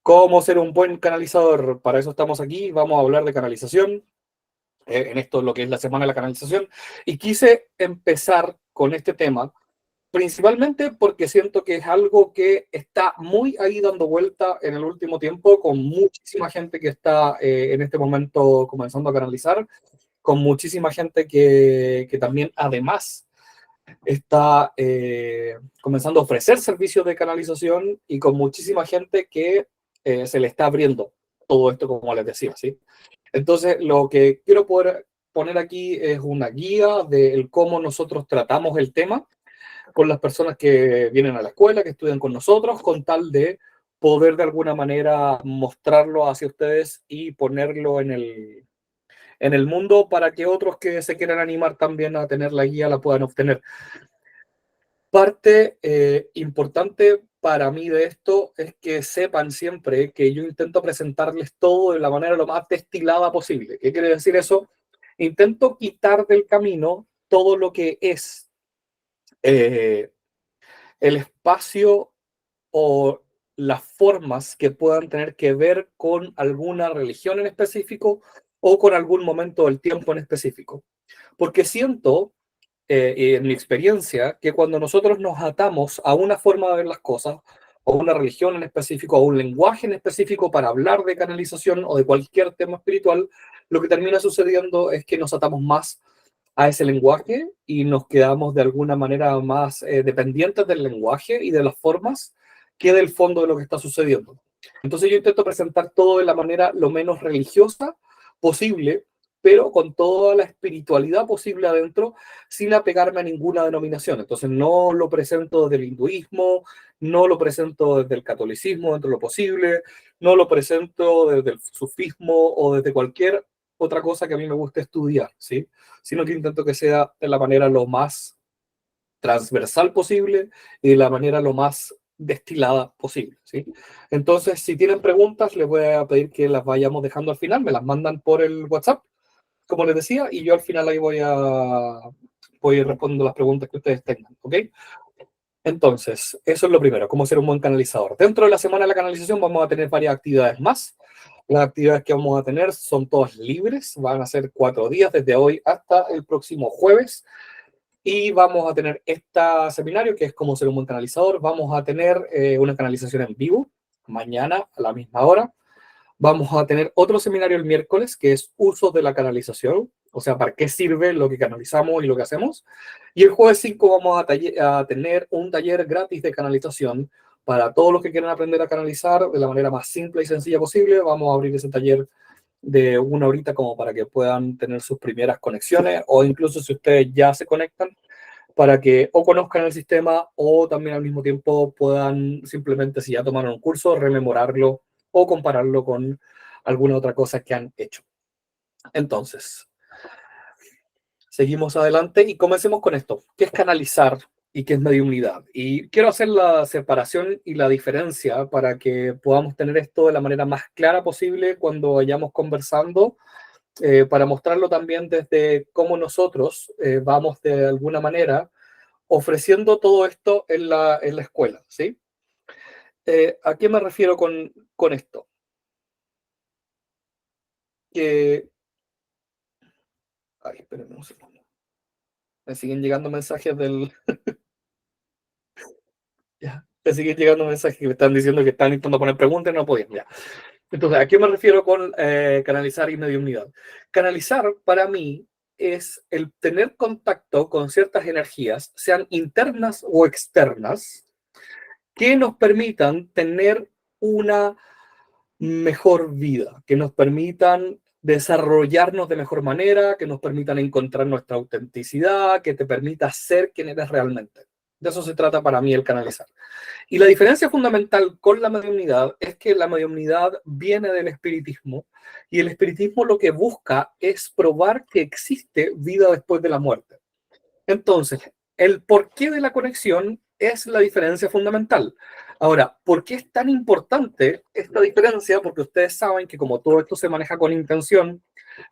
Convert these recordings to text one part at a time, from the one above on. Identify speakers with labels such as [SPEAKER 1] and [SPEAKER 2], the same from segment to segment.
[SPEAKER 1] ¿Cómo ser un buen canalizador? Para eso estamos aquí. Vamos a hablar de canalización. En esto lo que es la semana de la canalización. Y quise empezar con este tema, principalmente porque siento que es algo que está muy ahí dando vuelta en el último tiempo, con muchísima gente que está en este momento comenzando a canalizar, con muchísima gente que también además está comenzando a ofrecer servicios de canalización y con muchísima gente que se le está abriendo todo esto, como les decía, ¿sí? Entonces, lo que quiero poder poner aquí es una guía de cómo nosotros tratamos el tema con las personas que vienen a la escuela, que estudian con nosotros, con tal de poder de alguna manera mostrarlo hacia ustedes y ponerlo en el mundo para que otros que se quieran animar también a tener la guía la puedan obtener. Parte importante para mí de esto es que sepan siempre que yo intento presentarles todo de la manera lo más destilada posible. ¿Qué quiere decir eso? Intento quitar del camino todo lo que es eh, el espacio o las formas que puedan tener que ver con alguna religión en específico o con algún momento del tiempo en específico. Porque siento en mi experiencia, que cuando nosotros nos atamos a una forma de ver las cosas, o una religión en específico, o un lenguaje en específico para hablar de canalización o de cualquier tema espiritual, lo que termina sucediendo es que nos atamos más a ese lenguaje y nos quedamos de alguna manera más dependientes del lenguaje y de las formas que del fondo de lo que está sucediendo. Entonces yo intento presentar todo de la manera lo menos religiosa posible, pero con toda la espiritualidad posible adentro, sin apegarme a ninguna denominación. Entonces no lo presento desde el hinduismo, no lo presento desde el catolicismo dentro de lo posible, no lo presento desde el sufismo o desde cualquier otra cosa que a mí me guste estudiar, ¿sí? Sino que intento que sea de la manera lo más transversal posible y de la manera lo más destilada posible, ¿sí? Entonces, si tienen preguntas, les voy a pedir que las vayamos dejando al final, me las mandan por el WhatsApp, como les decía, y yo al final ahí voy respondiendo las preguntas que ustedes tengan, ¿ok? Entonces, eso es lo primero, cómo ser un buen canalizador. Dentro de la semana de la canalización vamos a tener varias actividades más. Las actividades que vamos a tener son todas libres, van a ser 4 días, desde hoy hasta el próximo jueves. Y vamos a tener este seminario que es cómo ser un buen canalizador. Vamos a tener una canalización en vivo mañana a la misma hora. Vamos a tener otro seminario el miércoles, que es uso de la canalización, o sea, para qué sirve lo que canalizamos y lo que hacemos. Y el jueves 5 vamos a tener un taller gratis de canalización para todos los que quieran aprender a canalizar de la manera más simple y sencilla posible. Vamos a abrir ese taller de 1 horita como para que puedan tener sus primeras conexiones o incluso si ustedes ya se conectan, para que o conozcan el sistema o también al mismo tiempo puedan simplemente, si ya tomaron un curso, rememorarlo o compararlo con alguna otra cosa que han hecho. Entonces, seguimos adelante y comencemos con esto. ¿Qué es canalizar y qué es mediumnidad? Y quiero hacer la separación y la diferencia para que podamos tener esto de la manera más clara posible cuando vayamos conversando, para mostrarlo también desde cómo nosotros vamos de alguna manera ofreciendo todo esto en la escuela, ¿sí? ¿A qué me refiero con esto? Que... Ay, espérenme un segundo. Me siguen llegando mensajes del... Ya, me siguen llegando mensajes que me están diciendo que están intentando poner preguntas y no podían, ya. Entonces, ¿a qué me refiero con canalizar y mediunidad? Canalizar, para mí, es el tener contacto con ciertas energías, sean internas o externas, que nos permitan tener una mejor vida, que nos permitan desarrollarnos de mejor manera, que nos permitan encontrar nuestra autenticidad, que te permita ser quien eres realmente. De eso se trata para mí el canalizar. Y la diferencia fundamental con la mediunidad es que la mediunidad viene del espiritismo y el espiritismo lo que busca es probar que existe vida después de la muerte. Entonces, el porqué de la conexión es la diferencia fundamental. Ahora, ¿por qué es tan importante esta diferencia? Porque ustedes saben que como todo esto se maneja con intención,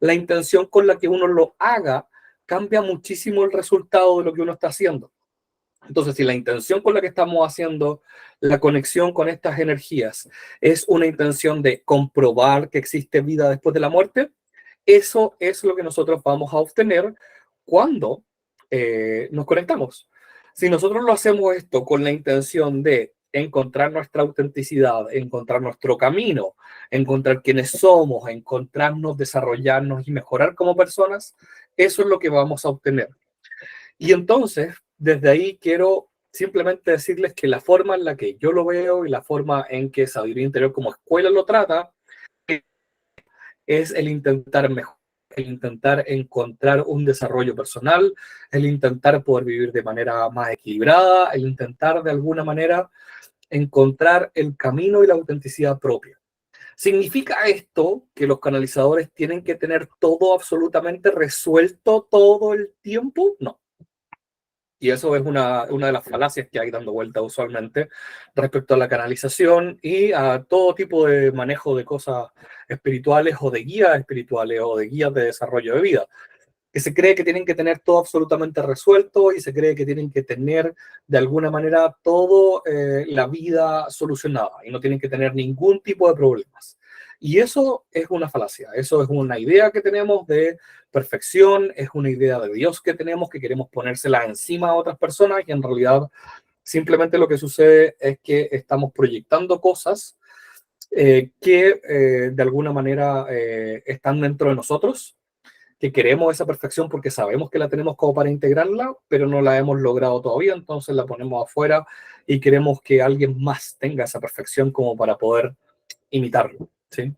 [SPEAKER 1] la intención con la que uno lo haga cambia muchísimo el resultado de lo que uno está haciendo. Entonces, si la intención con la que estamos haciendo la conexión con estas energías es una intención de comprobar que existe vida después de la muerte, eso es lo que nosotros vamos a obtener cuando nos conectamos. Si nosotros lo hacemos esto con la intención de encontrar nuestra autenticidad, encontrar nuestro camino, encontrar quiénes somos, encontrarnos, desarrollarnos y mejorar como personas, eso es lo que vamos a obtener. Y entonces, desde ahí quiero simplemente decirles que la forma en la que yo lo veo y la forma en que Sabiduría Interior como escuela lo trata es el intentar mejor, el intentar encontrar un desarrollo personal, el intentar poder vivir de manera más equilibrada, el intentar de alguna manera encontrar el camino y la autenticidad propia. ¿Significa esto que los canalizadores tienen que tener todo absolutamente resuelto todo el tiempo? No. Y eso es una de las falacias que hay dando vuelta usualmente respecto a la canalización y a todo tipo de manejo de cosas espirituales o de guías espirituales o de guías de desarrollo de vida, que se cree que tienen que tener todo absolutamente resuelto y se cree que tienen que tener de alguna manera toda la vida solucionada y no tienen que tener ningún tipo de problemas. Y eso es una falacia, eso es una idea que tenemos de perfección, es una idea de Dios que tenemos que queremos ponérsela encima a otras personas y en realidad simplemente lo que sucede es que estamos proyectando cosas que de alguna manera están dentro de nosotros, que queremos esa perfección porque sabemos que la tenemos como para integrarla, pero no la hemos logrado todavía, entonces la ponemos afuera y queremos que alguien más tenga esa perfección como para poder imitarlo, ¿sí?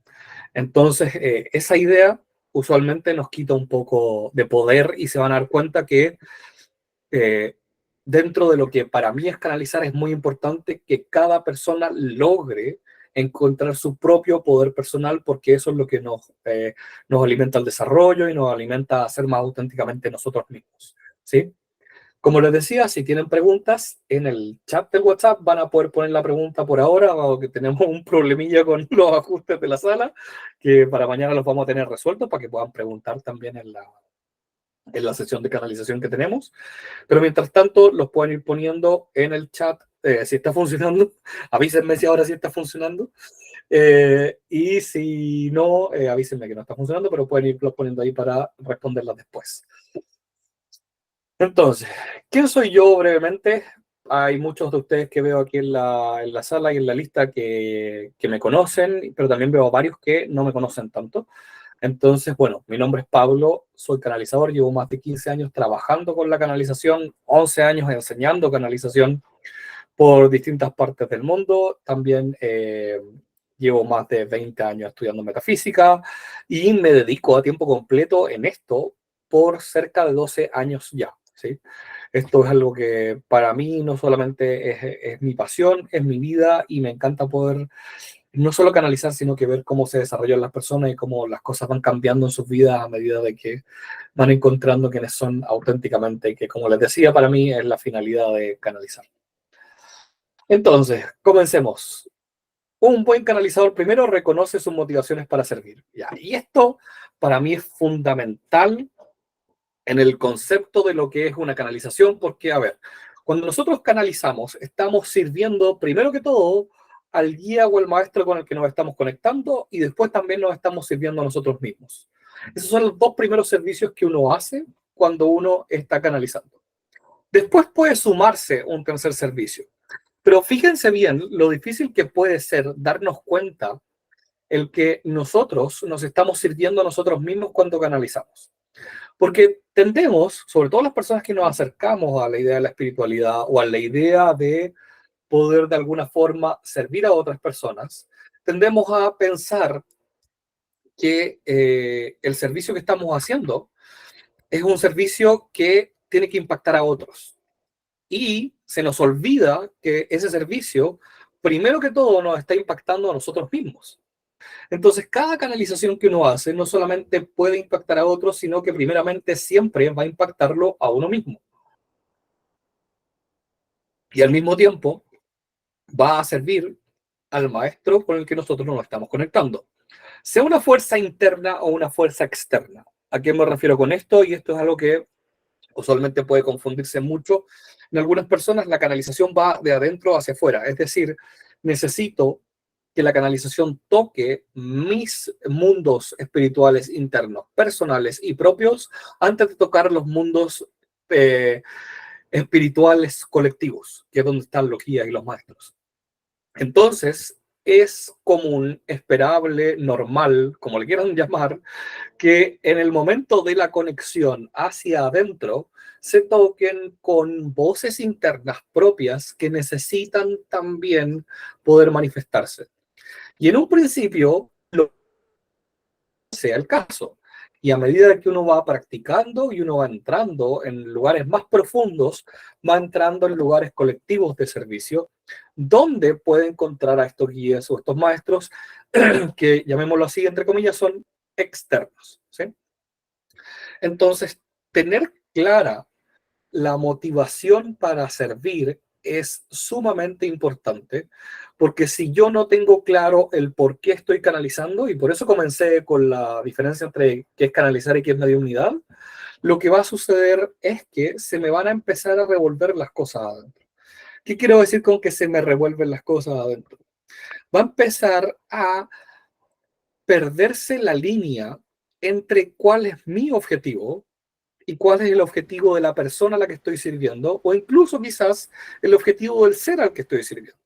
[SPEAKER 1] Entonces, esa idea usualmente nos quita un poco de poder y se van a dar cuenta que eh, dentro de lo que para mí es canalizar, es muy importante que cada persona logre encontrar su propio poder personal, porque eso es lo que nos alimenta el desarrollo y nos alimenta a ser más auténticamente nosotros mismos, ¿sí? Como les decía, si tienen preguntas en el chat del WhatsApp van a poder poner la pregunta por ahora, o que tenemos un problemilla con los ajustes de la sala, que para mañana los vamos a tener resueltos para que puedan preguntar también en la sesión de canalización que tenemos. Pero mientras tanto, los pueden ir poniendo en el chat si está funcionando. Avísenme si ahora sí está funcionando. Y si no, avísenme que no está funcionando, pero pueden irlos poniendo ahí para responderlas después. Entonces, ¿quién soy yo brevemente? Hay muchos de ustedes que veo aquí en la sala y en la lista que me conocen, pero también veo varios que no me conocen tanto. Entonces, bueno, mi nombre es Pablo, soy canalizador, llevo más de 15 años trabajando con la canalización, 11 años enseñando canalización por distintas partes del mundo. También llevo más de 20 años estudiando metafísica y me dedico a tiempo completo en esto por cerca de 12 años ya, ¿sí? Esto es algo que para mí no solamente es mi pasión, es mi vida y me encanta poder no solo canalizar, sino que ver cómo se desarrollan las personas y cómo las cosas van cambiando en sus vidas a medida de que van encontrando quienes son auténticamente, y que como les decía, para mí es la finalidad de canalizar. Entonces, comencemos. Un buen canalizador primero reconoce sus motivaciones para servir. ¿Ya? Y esto para mí es fundamental en el concepto de lo que es una canalización, porque, a ver, cuando nosotros canalizamos, estamos sirviendo primero que todo al guía o al maestro con el que nos estamos conectando y después también nos estamos sirviendo a nosotros mismos. Esos son los dos primeros servicios que uno hace cuando uno está canalizando. Después puede sumarse un tercer servicio. Pero fíjense bien lo difícil que puede ser darnos cuenta el que nosotros nos estamos sirviendo a nosotros mismos cuando canalizamos. Porque tendemos, sobre todo las personas que nos acercamos a la idea de la espiritualidad o a la idea de poder de alguna forma servir a otras personas, tendemos a pensar que el servicio que estamos haciendo es un servicio que tiene que impactar a otros. Y se nos olvida que ese servicio, primero que todo, nos está impactando a nosotros mismos. Entonces, cada canalización que uno hace no solamente puede impactar a otros, sino que primeramente siempre va a impactarlo a uno mismo. Y al mismo tiempo va a servir al maestro con el que nosotros nos estamos conectando. Sea una fuerza interna o una fuerza externa. ¿A qué me refiero con esto? Y esto es algo que Usualmente puede confundirse mucho. En algunas personas la canalización va de adentro hacia afuera, es decir, necesito que la canalización toque mis mundos espirituales internos, personales y propios, antes de tocar los mundos eh, espirituales colectivos, que es donde están los guías y los maestros. Entonces, es común, esperable, normal, como le quieran llamar, que en el momento de la conexión hacia adentro se toquen con voces internas propias que necesitan también poder manifestarse. Y en un principio, lo sea el caso. Y a medida que uno va practicando y uno va entrando en lugares más profundos, va entrando en lugares colectivos de servicio, donde puede encontrar a estos guías o estos maestros que, llamémoslo así, entre comillas, son externos, ¿sí? Entonces, tener clara la motivación para servir es sumamente importante, porque si yo no tengo claro el por qué estoy canalizando, y por eso comencé con la diferencia entre qué es canalizar y qué es mediunidad, lo que va a suceder es que se me van a empezar a revolver las cosas adentro. ¿Qué quiero decir con que se me revuelven las cosas adentro? Va a empezar a perderse la línea entre cuál es mi objetivo y cuál es el objetivo de la persona a la que estoy sirviendo, o incluso quizás el objetivo del ser al que estoy sirviendo.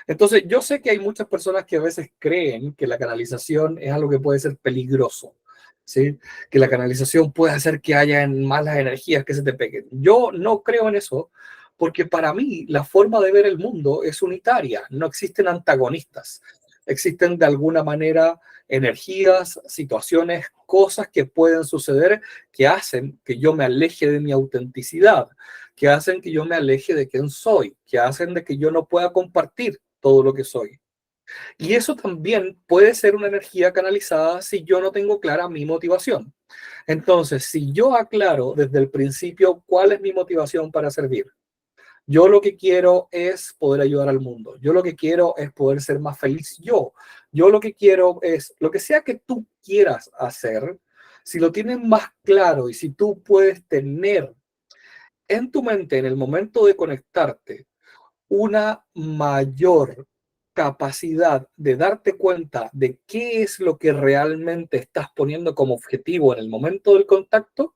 [SPEAKER 1] Entonces, yo sé que hay muchas personas que a veces creen que la canalización es algo que puede ser peligroso, ¿sí? Que la canalización puede hacer que haya malas energías que se te peguen. Yo no creo en eso, porque para mí la forma de ver el mundo es unitaria, no existen antagonistas, existen de alguna manera energías, situaciones, cosas que pueden suceder que hacen que yo me aleje de mi autenticidad, que hacen que yo me aleje de quién soy, que hacen de que yo no pueda compartir todo lo que soy. Y eso también puede ser una energía canalizada si yo no tengo clara mi motivación. Entonces, si yo aclaro desde el principio cuál es mi motivación para servir, yo lo que quiero es poder ayudar al mundo. Yo lo que quiero es poder ser más feliz yo. Yo lo que quiero es, lo que sea que tú quieras hacer, si lo tienes más claro y si tú puedes tener en tu mente en el momento de conectarte una mayor capacidad de darte cuenta de qué es lo que realmente estás poniendo como objetivo en el momento del contacto,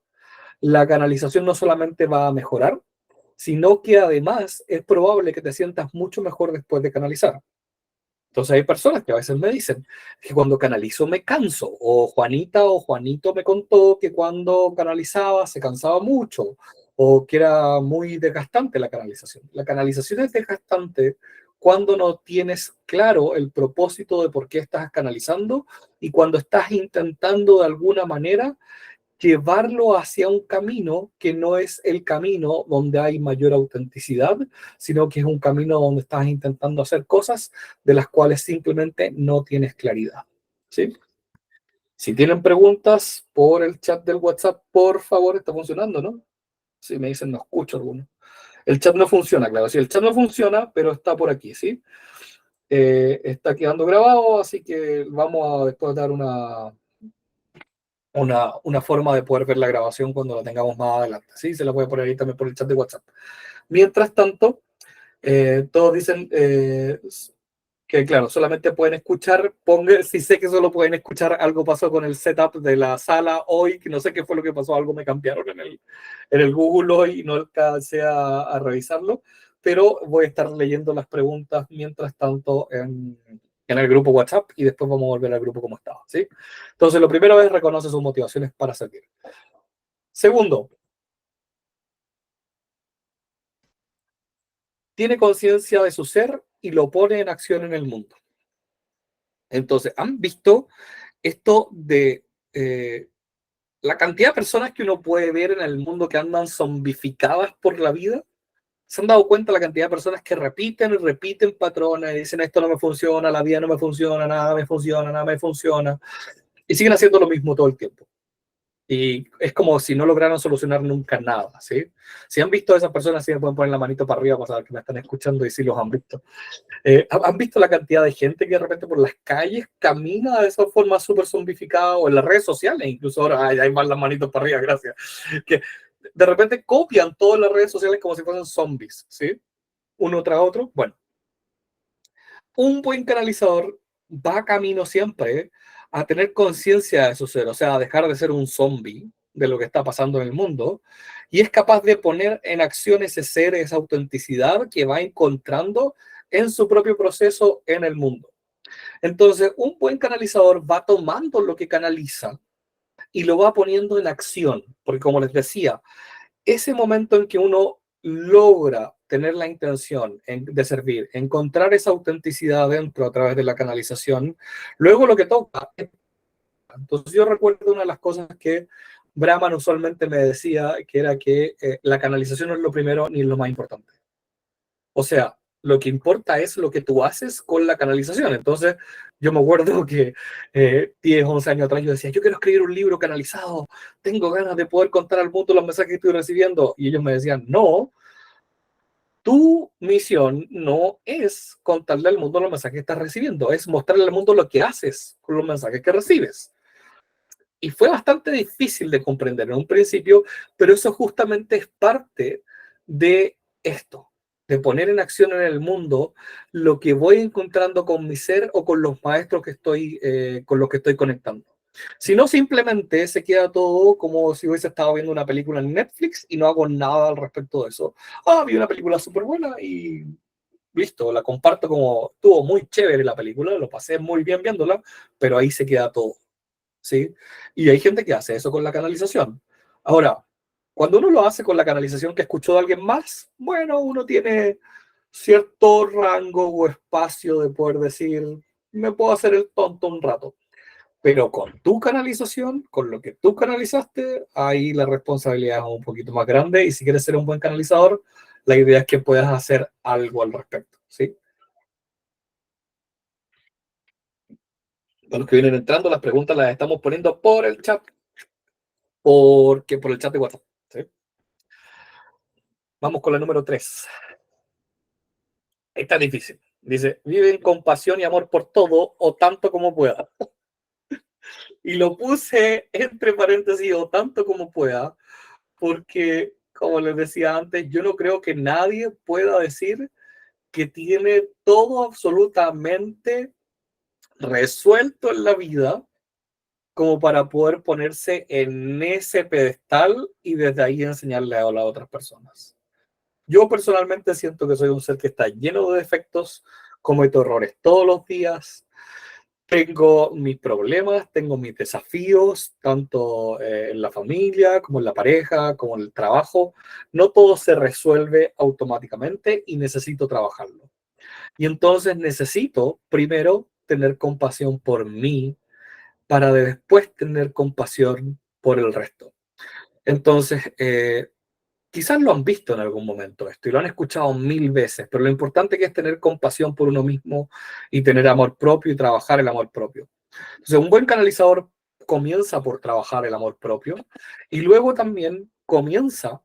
[SPEAKER 1] la canalización no solamente va a mejorar, sino que además es probable que te sientas mucho mejor después de canalizar. Entonces hay personas que a veces me dicen que cuando canalizo me canso, o Juanita o Juanito me contó que cuando canalizaba se cansaba mucho, o que era muy desgastante la canalización. La canalización es desgastante cuando no tienes claro el propósito de por qué estás canalizando y cuando estás intentando de alguna manera llevarlo hacia un camino que no es el camino donde hay mayor autenticidad, sino que es un camino donde estás intentando hacer cosas de las cuales simplemente no tienes claridad. ¿Sí? Si tienen preguntas por el chat del WhatsApp, por favor, está funcionando, ¿no? Si me dicen, no escucho alguno. El chat no funciona, claro. Si el chat no funciona, pero está por aquí, ¿sí? Está quedando grabado, así que vamos a después dar una forma de poder ver la grabación cuando la tengamos más adelante. ¿Sí? Se la voy a poner ahí también por el chat de WhatsApp. Mientras tanto, todos dicen que, claro, solamente pueden escuchar, si sé que solo pueden escuchar, algo pasó con el setup de la sala hoy, que no sé qué fue lo que pasó, algo me cambiaron en el Google hoy y no alcancé a revisarlo, pero voy a estar leyendo las preguntas mientras tanto en el grupo WhatsApp y después vamos a volver al grupo como estaba, ¿sí? Entonces, lo primero es reconoce sus motivaciones para servir. Segundo, tiene conciencia de su ser y lo pone en acción en el mundo. Entonces, ¿han visto esto de la cantidad de personas que uno puede ver en el mundo que andan zombificadas por la vida? ¿Se han dado cuenta la cantidad de personas que repiten y repiten patrones y dicen esto no me funciona, la vida no me funciona, nada me funciona, nada me funciona, y siguen haciendo lo mismo todo el tiempo? Y es como si no lograran solucionar nunca nada, ¿sí? Si han visto a esas personas, sí me pueden poner la manito para arriba para saber que me están escuchando y si los han visto. ¿Han visto la cantidad de gente que de repente por las calles camina de esa forma súper zombificada o en las redes sociales? Incluso ahora hay más las manitos para arriba, gracias. Que de repente copian todas las redes sociales como si fuesen zombies, ¿sí? Uno tras otro. Bueno, un buen canalizador va camino siempre a tener conciencia de su ser, o sea, a dejar de ser un zombie de lo que está pasando en el mundo, y es capaz de poner en acción ese ser, esa autenticidad que va encontrando en su propio proceso en el mundo. Entonces, un buen canalizador va tomando lo que canaliza y lo va poniendo en acción, porque como les decía, ese momento en que uno logra tener la intención de servir, encontrar esa autenticidad dentro a través de la canalización, luego lo que toca. Entonces yo recuerdo una de las cosas que Brahman usualmente me decía, que era que la canalización no es lo primero ni es lo más importante. O sea, lo que importa es lo que tú haces con la canalización. Entonces, yo me acuerdo que 10, 11 años atrás yo decía, yo quiero escribir un libro canalizado, tengo ganas de poder contar al mundo los mensajes que estoy recibiendo. Y ellos me decían, no, tu misión no es contarle al mundo los mensajes que estás recibiendo, es mostrarle al mundo lo que haces con los mensajes que recibes. Y fue bastante difícil de comprender en un principio, pero eso justamente es parte de esto, de poner en acción en el mundo lo que voy encontrando con mi ser o con los maestros que con los que estoy conectando. Si no, simplemente se queda todo como si hubiese estado viendo una película en Netflix y no hago nada al respecto de eso. Ah, vi una película súper buena y listo, la comparto como estuvo muy chévere la película, lo pasé muy bien viéndola, pero ahí se queda todo. ¿Sí? Y hay gente que hace eso con la canalización. Ahora, cuando uno lo hace con la canalización que escuchó de alguien más, bueno, uno tiene cierto rango o espacio de poder decir, me puedo hacer el tonto un rato. Pero con tu canalización, con lo que tú canalizaste, ahí la responsabilidad es un poquito más grande y si quieres ser un buen canalizador, la idea es que puedas hacer algo al respecto, ¿sí? Para los que vienen entrando, las preguntas las estamos poniendo por el chat, por el chat de WhatsApp, ¿sí? Vamos con la número 3. Está difícil. Dice, viven con pasión y amor por todo o tanto como pueda. Y lo puse entre paréntesis o tanto como pueda, porque, como les decía antes, yo no creo que nadie pueda decir que tiene todo absolutamente resuelto en la vida como para poder ponerse en ese pedestal y desde ahí enseñarle a las otras personas. Yo personalmente siento que soy un ser que está lleno de defectos, cometo errores todos los días, tengo mis problemas, tengo mis desafíos, tanto en la familia como en la pareja, como en el trabajo. No todo se resuelve automáticamente y necesito trabajarlo. Y entonces necesito primero tener compasión por mí para después tener compasión por el resto. Entonces, quizás lo han visto en algún momento esto y lo han escuchado 1000 veces, pero lo importante que es tener compasión por uno mismo y tener amor propio y trabajar el amor propio. Entonces, un buen canalizador comienza por trabajar el amor propio y luego también comienza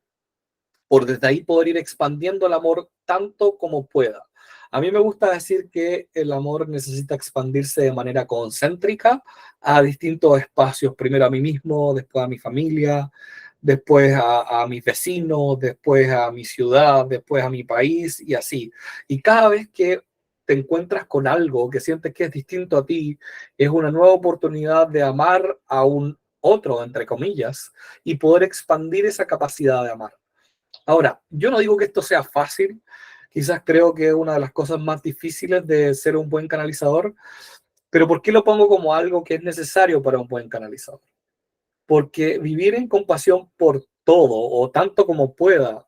[SPEAKER 1] por desde ahí poder ir expandiendo el amor tanto como pueda. A mí me gusta decir que el amor necesita expandirse de manera concéntrica a distintos espacios, primero a mí mismo, después a mi familia, después a mis vecinos, después a mi ciudad, después a mi país y así. Y cada vez que te encuentras con algo que sientes que es distinto a ti, es una nueva oportunidad de amar a un otro, entre comillas, y poder expandir esa capacidad de amar. Ahora, yo no digo que esto sea fácil, quizás creo que es una de las cosas más difíciles de ser un buen canalizador, pero ¿por qué lo pongo como algo que es necesario para un buen canalizador? Porque vivir en compasión por todo o tanto como pueda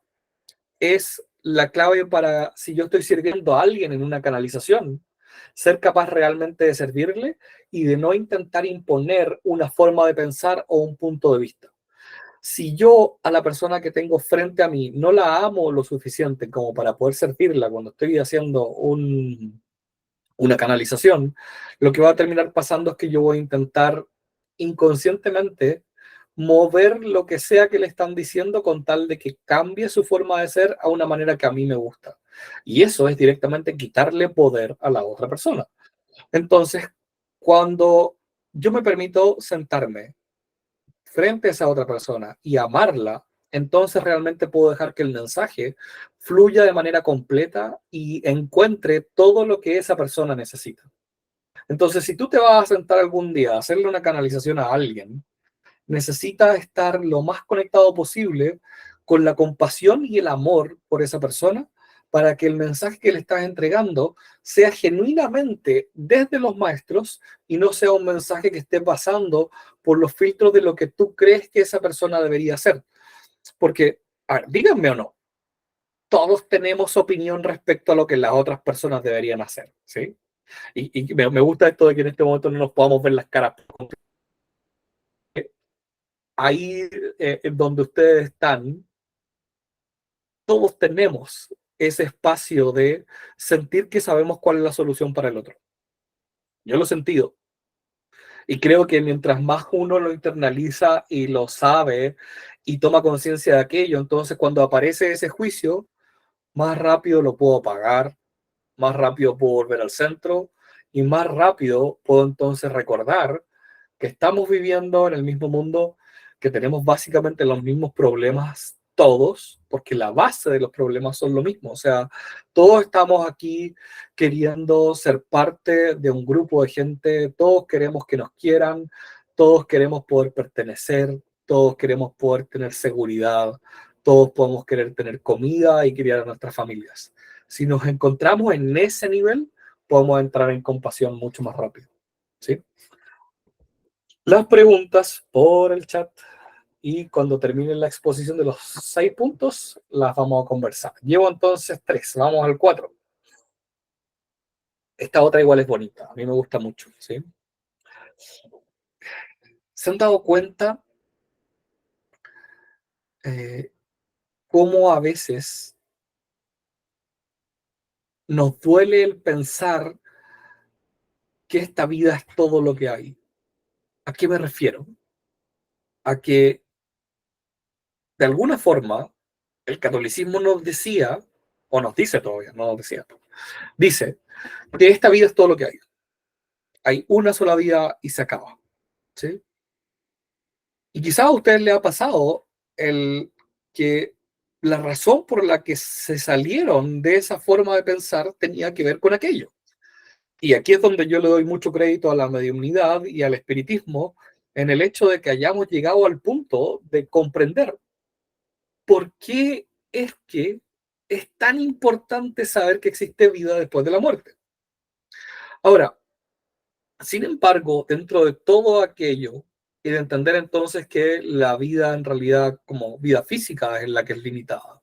[SPEAKER 1] es la clave para, si yo estoy sirviendo a alguien en una canalización, ser capaz realmente de servirle y de no intentar imponer una forma de pensar o un punto de vista. Si yo a la persona que tengo frente a mí no la amo lo suficiente como para poder servirla cuando estoy haciendo una canalización, lo que va a terminar pasando es que yo voy a intentar inconscientemente mover lo que sea que le están diciendo con tal de que cambie su forma de ser a una manera que a mí me gusta. Y eso es directamente quitarle poder a la otra persona. Entonces, cuando yo me permito sentarme frente a esa otra persona y amarla, entonces realmente puedo dejar que el mensaje fluya de manera completa y encuentre todo lo que esa persona necesita. Entonces, si tú te vas a sentar algún día a hacerle una canalización a alguien, necesitas estar lo más conectado posible con la compasión y el amor por esa persona para que el mensaje que le estás entregando sea genuinamente desde los maestros y no sea un mensaje que esté pasando por los filtros de lo que tú crees que esa persona debería hacer. Porque, a ver, díganme o no, todos tenemos opinión respecto a lo que las otras personas deberían hacer, ¿sí? Y me gusta esto de que en este momento no nos podamos ver las caras. Ahí donde ustedes están, todos tenemos ese espacio de sentir que sabemos cuál es la solución para el otro. Yo lo he sentido. Y creo que mientras más uno lo internaliza y lo sabe y toma conciencia de aquello, entonces cuando aparece ese juicio, más rápido lo puedo apagar, más rápido puedo volver al centro y más rápido puedo entonces recordar que estamos viviendo en el mismo mundo, que tenemos básicamente los mismos problemas todos, porque la base de los problemas son lo mismo. O sea, todos estamos aquí queriendo ser parte de un grupo de gente, todos queremos que nos quieran, todos queremos poder pertenecer, todos queremos poder tener seguridad, todos podemos querer tener comida y criar a nuestras familias. Si nos encontramos en ese nivel, podemos entrar en compasión mucho más rápido. ¿Sí? Las preguntas por el chat y cuando termine la exposición de los 6 puntos, las vamos a conversar. Llevo entonces 3, vamos al 4. Esta otra igual es bonita, a mí me gusta mucho. ¿Sí? ¿Se han dado cuenta cómo a veces nos duele el pensar que esta vida es todo lo que hay? ¿A qué me refiero? A que de alguna forma el catolicismo nos decía, o nos dice todavía, no nos decía, dice que esta vida es todo lo que hay. Hay una sola vida y se acaba. ¿Sí? Y quizás a ustedes les ha pasado el que la razón por la que se salieron de esa forma de pensar tenía que ver con aquello. Y aquí es donde yo le doy mucho crédito a la mediunidad y al espiritismo en el hecho de que hayamos llegado al punto de comprender por qué es que es tan importante saber que existe vida después de la muerte. Ahora, sin embargo, dentro de todo aquello, y de entender entonces que la vida en realidad como vida física es la que es limitada,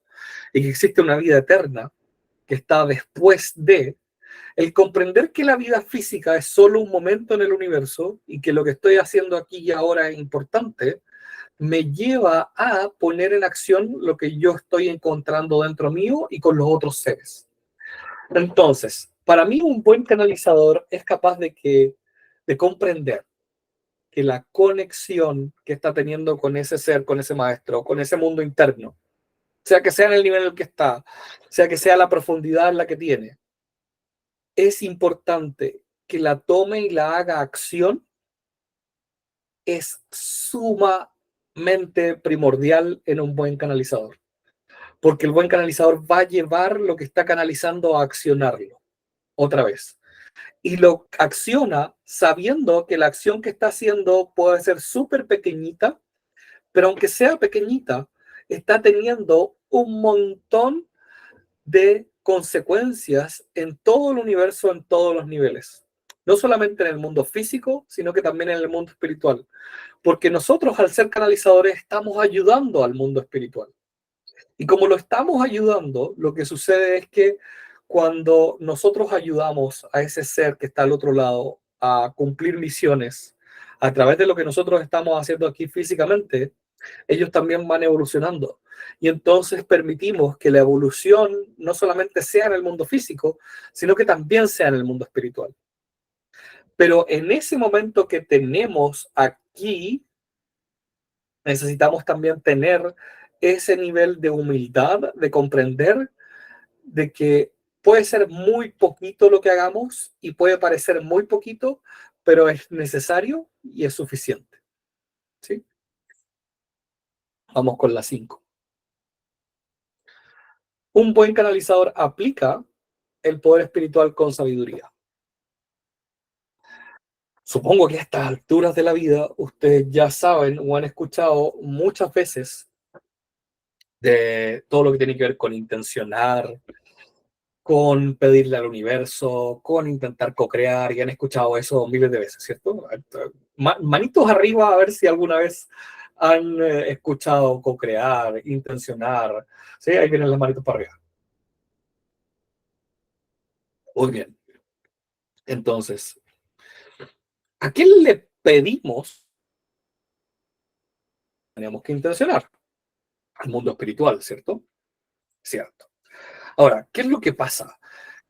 [SPEAKER 1] y que existe una vida eterna que está después de, el comprender que la vida física es solo un momento en el universo y que lo que estoy haciendo aquí y ahora es importante, me lleva a poner en acción lo que yo estoy encontrando dentro mío y con los otros seres. Entonces, para mí un buen canalizador es capaz de comprender que la conexión que está teniendo con ese ser, con ese maestro, con ese mundo interno, sea que sea en el nivel en el que está, sea que sea la profundidad en la que tiene, es importante que la tome y la haga acción, es sumamente primordial en un buen canalizador, porque el buen canalizador va a llevar lo que está canalizando a accionarlo otra vez. Y lo acciona sabiendo que la acción que está haciendo puede ser súper pequeñita, pero aunque sea pequeñita, está teniendo un montón de consecuencias en todo el universo, en todos los niveles. No solamente en el mundo físico, sino que también en el mundo espiritual. Porque nosotros, al ser canalizadores, estamos ayudando al mundo espiritual. Y como lo estamos ayudando, lo que sucede es que cuando nosotros ayudamos a ese ser que está al otro lado a cumplir misiones a través de lo que nosotros estamos haciendo aquí físicamente, ellos también van evolucionando. Y entonces permitimos que la evolución no solamente sea en el mundo físico, sino que también sea en el mundo espiritual. Pero en ese momento que tenemos aquí, necesitamos también tener ese nivel de humildad, de comprender de que puede ser muy poquito lo que hagamos y puede parecer muy poquito, pero es necesario y es suficiente. ¿Sí? Vamos con la 5. Un buen canalizador aplica el poder espiritual con sabiduría. Supongo que a estas alturas de la vida ustedes ya saben o han escuchado muchas veces de todo lo que tiene que ver con intencionar, con pedirle al universo, con intentar co-crear, y han escuchado eso miles de veces, ¿cierto? Manitos arriba a ver si alguna vez han escuchado co-crear, intencionar, ¿sí? Ahí vienen las manitos para arriba. Muy bien. Entonces, ¿a quién le pedimos? Tenemos que intencionar al mundo espiritual, ¿cierto? Cierto. Ahora, ¿qué es lo que pasa?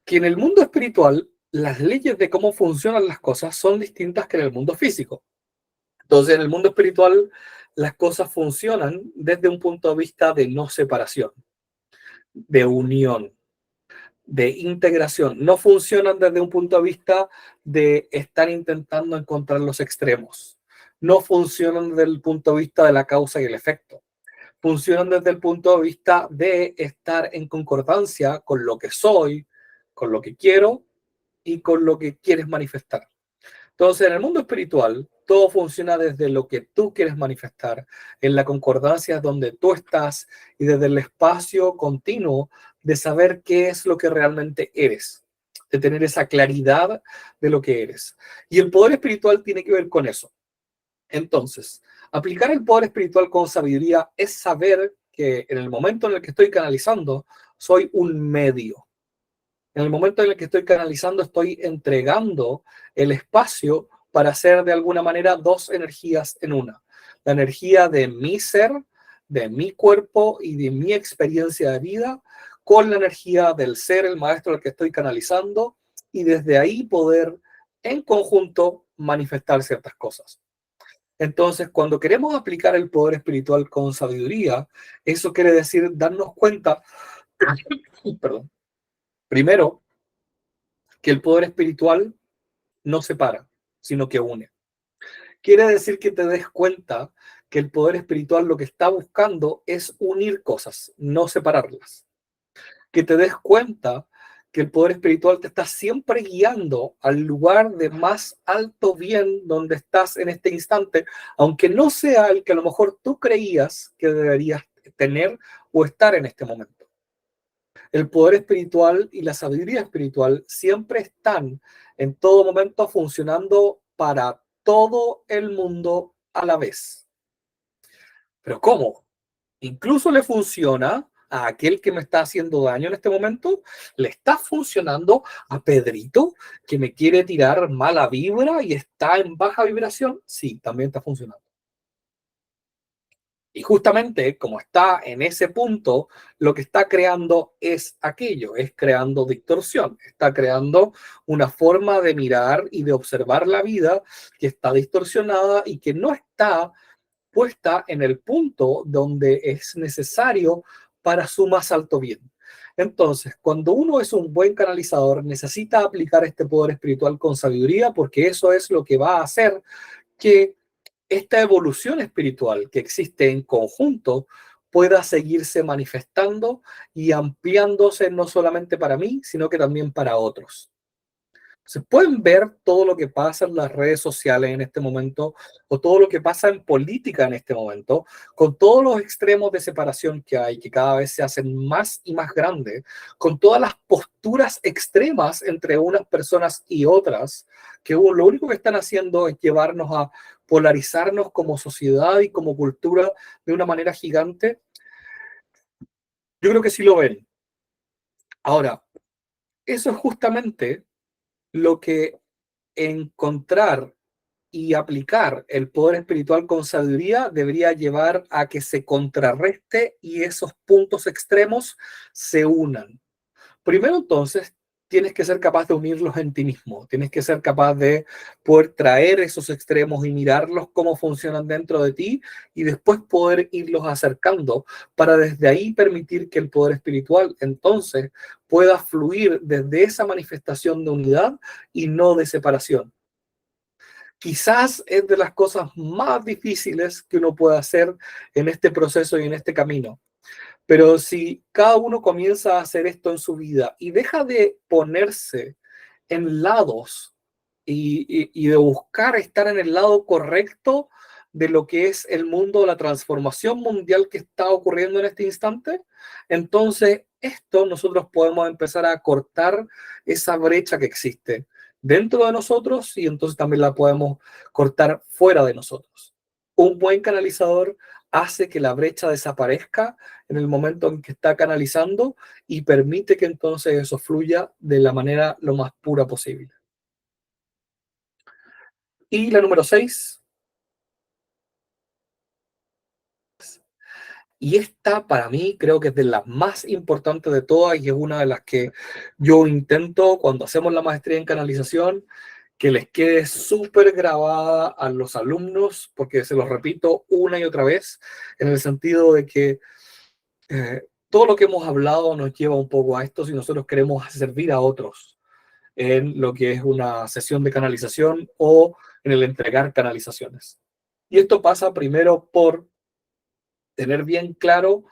[SPEAKER 1] Que en el mundo espiritual las leyes de cómo funcionan las cosas son distintas que en el mundo físico. Entonces, en el mundo espiritual las cosas funcionan desde un punto de vista de no separación, de unión, de integración. No funcionan desde un punto de vista de estar intentando encontrar los extremos. No funcionan desde el punto de vista de la causa y el efecto. Funcionan desde el punto de vista de estar en concordancia con lo que soy, con lo que quiero y con lo que quieres manifestar. Entonces, en el mundo espiritual, todo funciona desde lo que tú quieres manifestar, en la concordancia donde tú estás y desde el espacio continuo de saber qué es lo que realmente eres, de tener esa claridad de lo que eres. Y el poder espiritual tiene que ver con eso. Entonces, aplicar el poder espiritual con sabiduría es saber que en el momento en el que estoy canalizando, soy un medio. En el momento en el que estoy canalizando, estoy entregando el espacio para hacer de alguna manera dos energías en una. La energía de mi ser, de mi cuerpo y de mi experiencia de vida, con la energía del ser, el maestro al que estoy canalizando, y desde ahí poder en conjunto manifestar ciertas cosas. Entonces, cuando queremos aplicar el poder espiritual con sabiduría, eso quiere decir darnos cuenta, perdón, primero, que el poder espiritual no separa, sino que une. Quiere decir que te des cuenta que el poder espiritual lo que está buscando es unir cosas, no separarlas. Que te des cuenta que el poder espiritual te está siempre guiando al lugar de más alto bien donde estás en este instante, aunque no sea el que a lo mejor tú creías que deberías tener o estar en este momento. El poder espiritual y la sabiduría espiritual siempre están en todo momento funcionando para todo el mundo a la vez. ¿Pero cómo? Incluso le funciona a aquel que me está haciendo daño en este momento, le está funcionando a Pedrito que me quiere tirar mala vibra y está en baja vibración. Sí, también está funcionando. Y justamente como está en ese punto, lo que está creando es aquello, es creando distorsión, está creando una forma de mirar y de observar la vida que está distorsionada y que no está puesta en el punto donde es necesario para su más alto bien. Entonces, cuando uno es un buen canalizador, necesita aplicar este poder espiritual con sabiduría porque eso es lo que va a hacer que esta evolución espiritual que existe en conjunto pueda seguirse manifestando y ampliándose no solamente para mí, sino que también para otros. Se pueden ver todo lo que pasa en las redes sociales en este momento o todo lo que pasa en política en este momento, con todos los extremos de separación que hay, que cada vez se hacen más y más grandes, con todas las posturas extremas entre unas personas y otras, que lo único que están haciendo es llevarnos a polarizarnos como sociedad y como cultura de una manera gigante. Yo creo que sí lo ven. Ahora, eso es justamente lo que encontrar y aplicar el poder espiritual con sabiduría debería llevar a que se contrarreste y esos puntos extremos se unan. Primero, entonces, tienes que ser capaz de unirlos en ti mismo, tienes que ser capaz de poder traer esos extremos y mirarlos cómo funcionan dentro de ti y después poder irlos acercando para desde ahí permitir que el poder espiritual entonces pueda fluir desde esa manifestación de unidad y no de separación. Quizás es de las cosas más difíciles que uno puede hacer en este proceso y en este camino, Pero si cada uno comienza a hacer esto en su vida y deja de ponerse en lados y de buscar estar en el lado correcto de lo que es el mundo, la transformación mundial que está ocurriendo en este instante, entonces esto nosotros podemos empezar a cortar esa brecha que existe dentro de nosotros y entonces también la podemos cortar fuera de nosotros. Un buen canalizador hace que la brecha desaparezca en el momento en que está canalizando y permite que entonces eso fluya de la manera lo más pura posible. Y la número 6, y esta para mí creo que es de las más importantes de todas y es una de las que yo intento cuando hacemos la maestría en canalización, que les quede súper grabada a los alumnos, porque se los repito una y otra vez, en el sentido de que todo lo que hemos hablado nos lleva un poco a esto si nosotros queremos servir a otros en lo que es una sesión de canalización o en el entregar canalizaciones. Y esto pasa primero por tener bien claro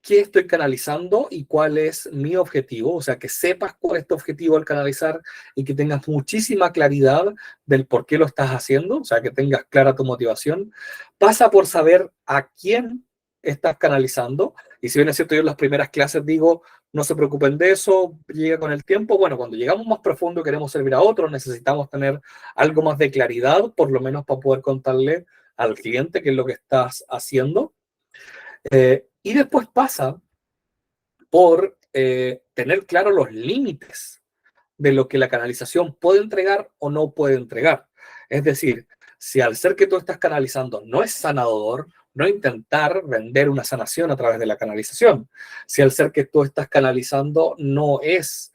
[SPEAKER 1] qué estoy canalizando y cuál es mi objetivo, o sea, que sepas cuál es tu objetivo al canalizar y que tengas muchísima claridad del por qué lo estás haciendo, o sea, que tengas clara tu motivación. Pasa por saber a quién estás canalizando, y si bien es cierto, yo en las primeras clases digo, no se preocupen de eso, llega con el tiempo. Bueno, cuando llegamos más profundo y queremos servir a otros, necesitamos tener algo más de claridad, por lo menos para poder contarle al cliente qué es lo que estás haciendo. Y después pasa por tener claro los límites de lo que la canalización puede entregar o no puede entregar. Es decir, si al ser que tú estás canalizando no es sanador, no intentar vender una sanación a través de la canalización. Si al ser que tú estás canalizando no es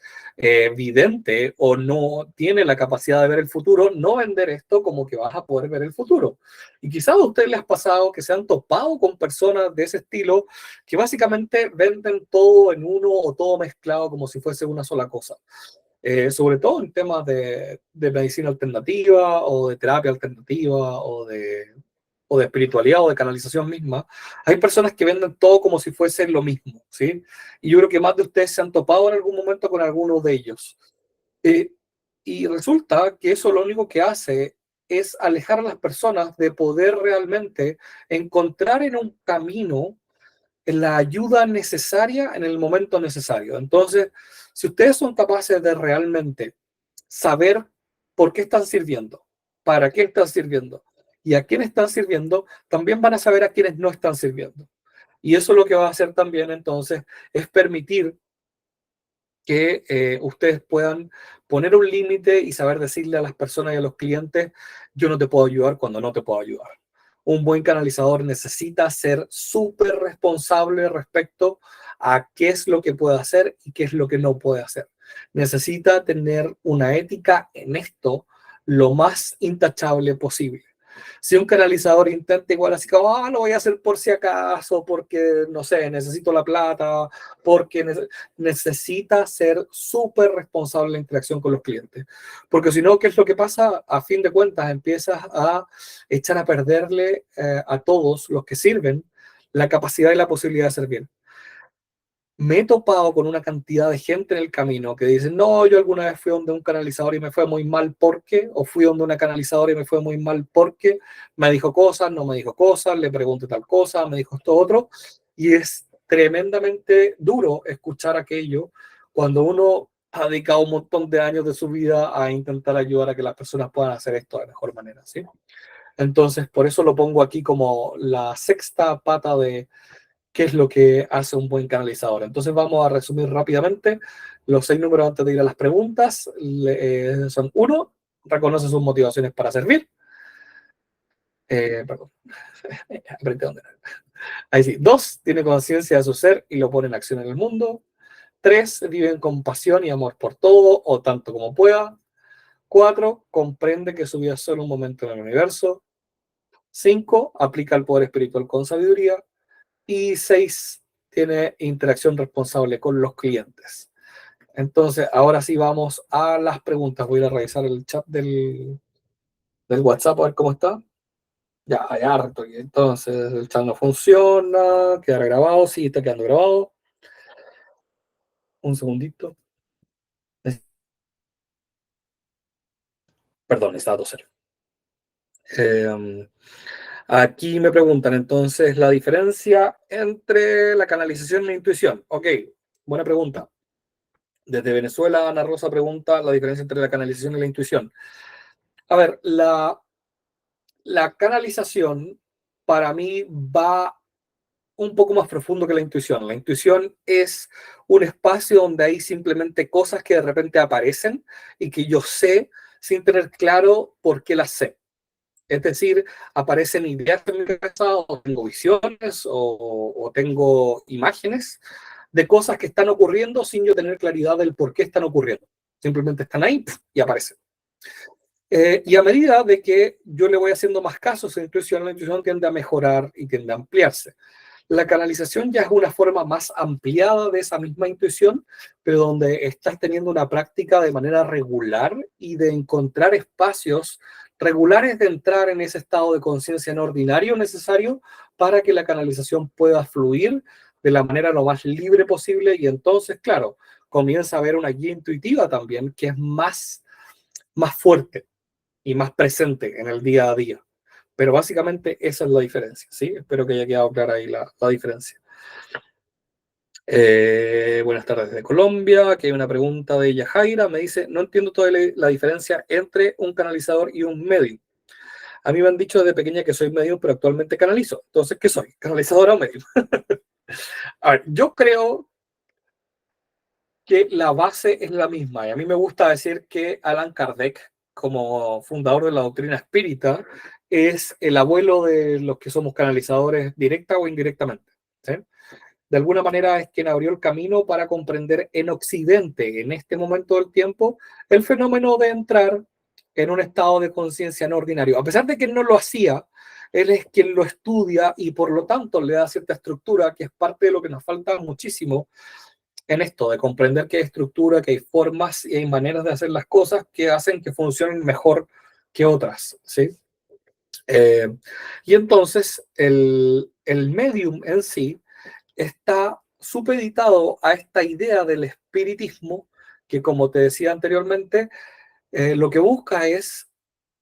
[SPEAKER 1] vidente o no tiene la capacidad de ver el futuro, no vender esto como que vas a poder ver el futuro. Y quizás a ustedes les ha pasado que se han topado con personas de ese estilo que básicamente venden todo en uno o todo mezclado como si fuese una sola cosa. Sobre todo en temas de medicina alternativa o de terapia alternativa o de espiritualidad o de canalización misma, hay personas que venden todo como si fuese lo mismo, ¿sí? Y yo creo que más de ustedes se han topado en algún momento con alguno de ellos. Eh, y resulta que eso lo único que hace es alejar a las personas de poder realmente encontrar en un camino la ayuda necesaria en el momento necesario. Entonces, si ustedes son capaces de realmente saber por qué están sirviendo, para qué están sirviendo y a quién están sirviendo, también van a saber a quiénes no están sirviendo. Y eso lo que va a hacer también entonces es permitir que ustedes puedan poner un límite y saber decirle a las personas y a los clientes, yo no te puedo ayudar cuando no te puedo ayudar. Un buen canalizador necesita ser súper responsable respecto a qué es lo que puede hacer y qué es lo que no puede hacer. Necesita tener una ética en esto lo más intachable posible. Si un canalizador intenta igual así como, lo voy a hacer por si acaso, porque, no sé, necesito la plata, porque necesita ser súper responsable en la interacción con los clientes. Porque si no, ¿qué es lo que pasa? A fin de cuentas, empiezas a echar a perderle a todos los que sirven la capacidad y la posibilidad de servir. Me he topado con una cantidad de gente en el camino que dicen, no, yo alguna vez fui donde un canalizador y me fue muy mal porque, o fui donde una canalizadora y me fue muy mal porque me dijo cosas, no me dijo cosas, le pregunté tal cosa, me dijo esto otro, y es tremendamente duro escuchar aquello cuando uno ha dedicado un montón de años de su vida a intentar ayudar a que las personas puedan hacer esto de mejor manera, ¿sí? Entonces, por eso lo pongo aquí como la sexta pata de qué es lo que hace un buen canalizador. Entonces vamos a resumir rápidamente los 6 números antes de ir a las preguntas. Son: 1, reconoce sus motivaciones para servir. Perdón, ahí sí. 2, tiene conciencia de su ser y lo pone en acción en el mundo. 3, vive con pasión y amor por todo o tanto como pueda. 4, comprende que su vida es solo un momento en el universo. 5, aplica el poder espiritual con sabiduría. Y 6, tiene interacción responsable con los clientes. Entonces, ahora sí vamos a las preguntas. Voy a revisar el chat del WhatsApp a ver cómo está. Ya, hay harto. Y entonces el chat no funciona, quedará grabado, sí, está quedando grabado. Un segundito. Perdón, estaba tosiendo. Aquí me preguntan entonces la diferencia entre la canalización y la intuición. Ok, buena pregunta. Desde Venezuela, Ana Rosa pregunta la diferencia entre la canalización y la intuición. A ver, la canalización para mí va un poco más profundo que la intuición. La intuición es un espacio donde hay simplemente cosas que de repente aparecen y que yo sé sin tener claro por qué las sé. Es decir, aparecen ideas en mi cabeza o tengo visiones o tengo imágenes de cosas que están ocurriendo sin yo tener claridad del por qué están ocurriendo. Simplemente están ahí y aparecen. Y a medida de que yo le voy haciendo más casos a la intuición tiende a mejorar y tiende a ampliarse. La canalización ya es una forma más ampliada de esa misma intuición, pero donde estás teniendo una práctica de manera regular y de encontrar espacios regulares de entrar en ese estado de conciencia no ordinario necesario para que la canalización pueda fluir de la manera lo más libre posible y entonces, claro, comienza a haber una guía intuitiva también que es más fuerte y más presente en el día a día. Pero básicamente esa es la diferencia, ¿sí? Espero que haya quedado clara ahí la diferencia. Buenas tardes de Colombia, aquí hay una pregunta de Yajaira, me dice, no entiendo toda la diferencia entre un canalizador y un medium. A mí me han dicho desde pequeña que soy medium, pero actualmente canalizo. Entonces, ¿qué soy? ¿Canalizador o medium? A ver, yo creo que la base es la misma. Y a mí me gusta decir que Allan Kardec, como fundador de la doctrina espírita, es el abuelo de los que somos canalizadores directa o indirectamente. ¿Sí? De alguna manera es quien abrió el camino para comprender en Occidente, en este momento del tiempo, el fenómeno de entrar en un estado de conciencia no ordinario. A pesar de que él no lo hacía, él es quien lo estudia y por lo tanto le da cierta estructura que es parte de lo que nos falta muchísimo en esto, de comprender que hay estructura, que hay formas y hay maneras de hacer las cosas que hacen que funcionen mejor que otras, ¿sí? Eh, y entonces el medium en sí está supeditado a esta idea del espiritismo que, como te decía anteriormente, lo que busca es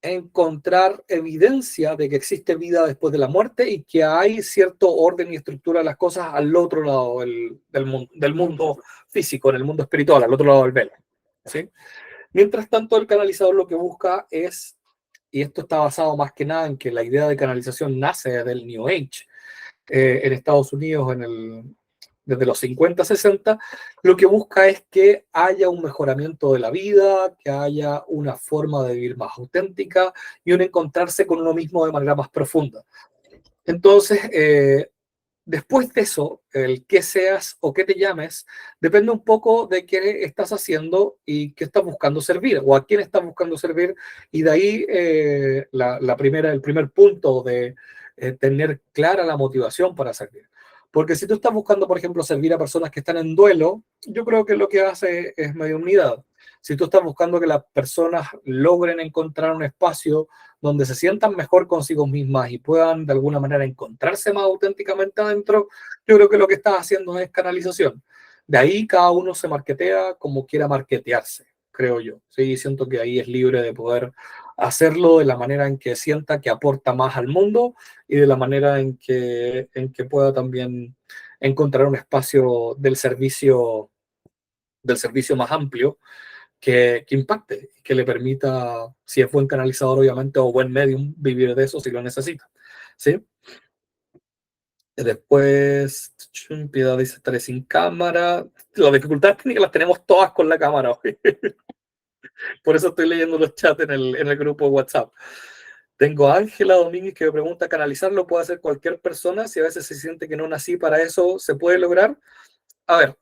[SPEAKER 1] encontrar evidencia de que existe vida después de la muerte y que hay cierto orden y estructura de las cosas al otro lado del mundo físico, en el mundo espiritual, al otro lado del velo. ¿Sí? Mientras tanto, el canalizador lo que busca es, y esto está basado más que nada en que la idea de canalización nace del New Age, en Estados Unidos desde los 50, 60, lo que busca es que haya un mejoramiento de la vida, que haya una forma de vivir más auténtica y un encontrarse con uno mismo de manera más profunda. Entonces, después de eso, el qué seas o qué te llames, depende un poco de qué estás haciendo y qué estás buscando servir o a quién estás buscando servir. Y de ahí el primer punto de tener clara la motivación para servir. Porque si tú estás buscando, por ejemplo, servir a personas que están en duelo, yo creo que lo que hace es mediunidad. Si tú estás buscando que las personas logren encontrar un espacio donde se sientan mejor consigo mismas y puedan de alguna manera encontrarse más auténticamente adentro, yo creo que lo que estás haciendo es canalización. De ahí cada uno se marketea como quiera marketearse, creo yo. Sí, siento que ahí es libre de poder hacerlo de la manera en que sienta que aporta más al mundo y de la manera en que pueda también encontrar un espacio del servicio más amplio que impacte, que le permita, si es buen canalizador, obviamente, o buen medium, vivir de eso si lo necesita. ¿Sí? Después, Piedad dice, estaré sin cámara. Las dificultades técnicas las tenemos todas con la cámara hoy. Por eso estoy leyendo los chats en el grupo de WhatsApp. Tengo a Ángela Domínguez que me pregunta, ¿canalizarlo puede hacer cualquier persona? Si a veces se siente que no nací para eso, ¿se puede lograr? A ver,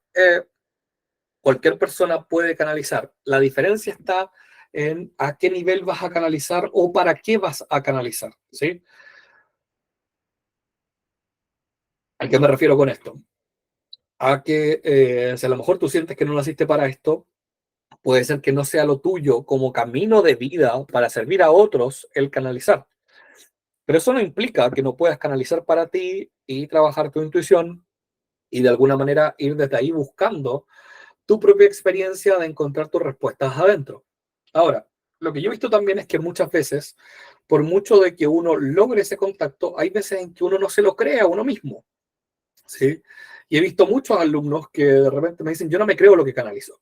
[SPEAKER 1] cualquier persona puede canalizar. La diferencia está en a qué nivel vas a canalizar o para qué vas a canalizar, ¿sí? ¿A qué me refiero con esto? A que si a lo mejor tú sientes que no naciste para esto, puede ser que no sea lo tuyo como camino de vida para servir a otros el canalizar. Pero eso no implica que no puedas canalizar para ti y trabajar tu intuición y de alguna manera ir desde ahí buscando tu propia experiencia de encontrar tus respuestas adentro. Ahora, lo que yo he visto también es que muchas veces, por mucho de que uno logre ese contacto, hay veces en que uno no se lo cree a uno mismo, ¿sí? Y he visto muchos alumnos que de repente me dicen, yo no me creo lo que canalizo.